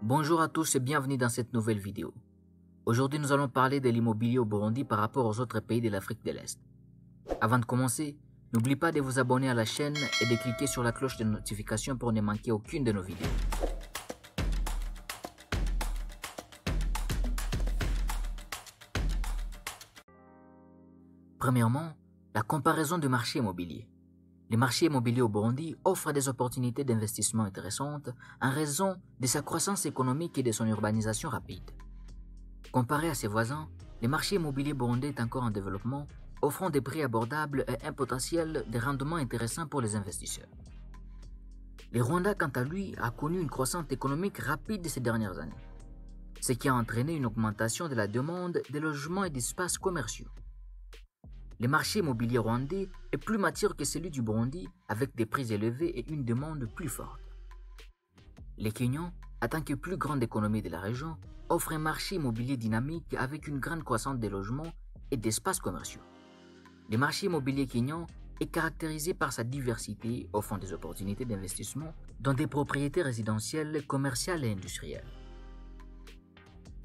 Bonjour à tous et bienvenue dans cette nouvelle vidéo. Aujourd'hui, nous allons parler de l'immobilier au Burundi par rapport aux autres pays de l'Afrique de l'Est. Avant de commencer, n'oubliez pas de vous abonner à la chaîne et de cliquer sur la cloche de notification pour ne manquer aucune de nos vidéos. Premièrement, la comparaison du marché immobilier. Le marché immobilier au Burundi offre des opportunités d'investissement intéressantes en raison de sa croissance économique et de son urbanisation rapide. Comparé à ses voisins, le marché immobilier burundais est encore en développement, offrant des prix abordables et un potentiel de rendement intéressant pour les investisseurs. Le Rwanda, quant à lui, a connu une croissance économique rapide ces dernières années, ce qui a entraîné une augmentation de la demande de logements et d'espaces commerciaux. Le marché immobilier rwandais est plus mature que celui du Burundi, avec des prix élevés et une demande plus forte. Le Kenya, en tant que plus grande économie de la région, offre un marché immobilier dynamique avec une grande croissance des logements et d'espaces commerciaux. Le marché immobilier kenyan est caractérisé par sa diversité, offrant des opportunités d'investissement dans des propriétés résidentielles, commerciales et industrielles.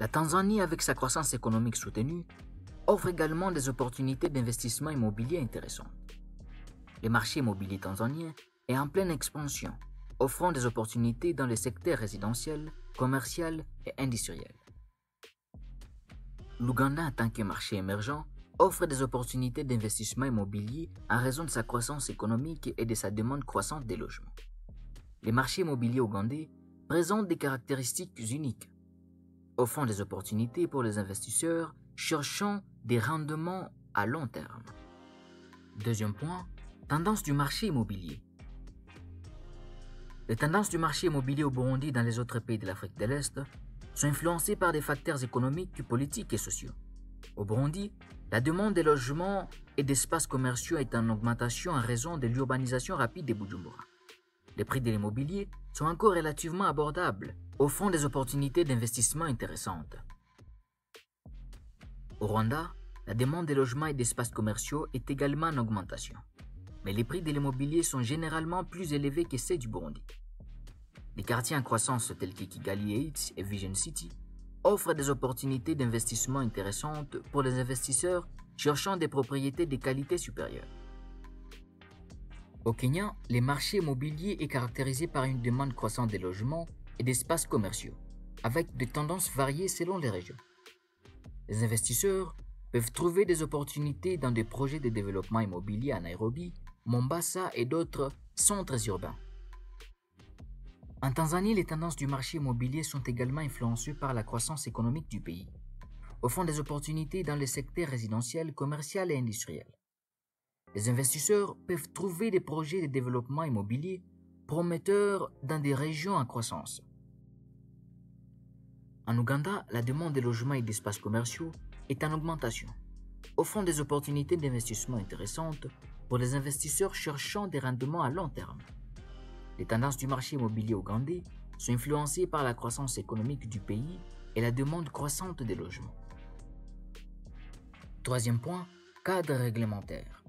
La Tanzanie, avec sa croissance économique soutenue, offre également des opportunités d'investissement immobilier intéressantes. Le marché immobilier tanzanien est en pleine expansion, offrant des opportunités dans les secteurs résidentiels, commercial et industriel. L'Ouganda, en tant que marché émergent, offre des opportunités d'investissement immobilier en raison de sa croissance économique et de sa demande croissante des logements. Les marchés immobiliers ougandais présentent des caractéristiques uniques, offrant des opportunités pour les investisseurs cherchant des rendements à long terme. Deuxième point, tendance du marché immobilier. Les tendances du marché immobilier au Burundi et dans les autres pays de l'Afrique de l'Est sont influencées par des facteurs économiques, politiques et sociaux. Au Burundi, la demande de logements et d'espaces commerciaux est en augmentation en raison de l'urbanisation rapide de Bujumbura. Les prix de l'immobilier sont encore relativement abordables, offrant des opportunités d'investissement intéressantes. Au Rwanda, la demande de logements et d'espaces commerciaux est également en augmentation, mais les prix de l'immobilier sont généralement plus élevés que ceux du Burundi. Les quartiers en croissance tels que Kigali Heights et Vision City offrent des opportunités d'investissement intéressantes pour les investisseurs cherchant des propriétés de qualité supérieure. Au Kenya, le marché immobilier est caractérisé par une demande croissante de logements et d'espaces commerciaux, avec des tendances variées selon les régions. Les investisseurs peuvent trouver des opportunités dans des projets de développement immobilier à Nairobi, Mombasa et d'autres centres urbains. En Tanzanie, les tendances du marché immobilier sont également influencées par la croissance économique du pays, offrant des opportunités dans les secteurs résidentiels, commercial et industriel. Les investisseurs peuvent trouver des projets de développement immobilier prometteurs dans des régions en croissance. En Ouganda, la demande de logements et d'espaces commerciaux est en augmentation, offrant des opportunités d'investissement intéressantes pour les investisseurs cherchant des rendements à long terme. Les tendances du marché immobilier ougandais sont influencées par la croissance économique du pays et la demande croissante des logements. Troisième point, cadre réglementaire.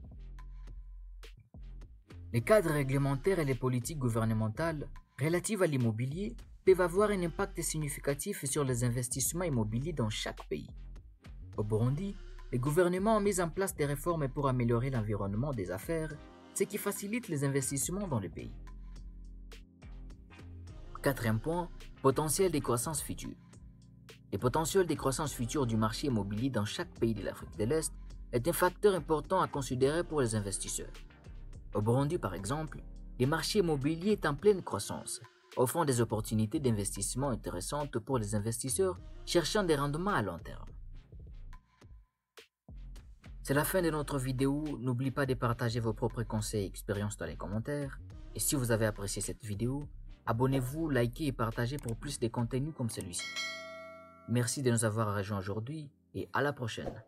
Les cadres réglementaires et les politiques gouvernementales relatives à l'immobilier peuvent avoir un impact significatif sur les investissements immobiliers dans chaque pays. Au Burundi, le gouvernement a mis en place des réformes pour améliorer l'environnement des affaires, ce qui facilite les investissements dans le pays. Quatrième point, potentiel de croissance future. Le potentiel de croissance future du marché immobilier dans chaque pays de l'Afrique de l'Est est un facteur important à considérer pour les investisseurs. Au Burundi, par exemple, le marché immobilier est en pleine croissance, offrant des opportunités d'investissement intéressantes pour les investisseurs cherchant des rendements à long terme. C'est la fin de notre vidéo. N'oubliez pas de partager vos propres conseils et expériences dans les commentaires. Et si vous avez apprécié cette vidéo, abonnez-vous, likez et partagez pour plus de contenus comme celui-ci. Merci de nous avoir rejoints aujourd'hui et à la prochaine.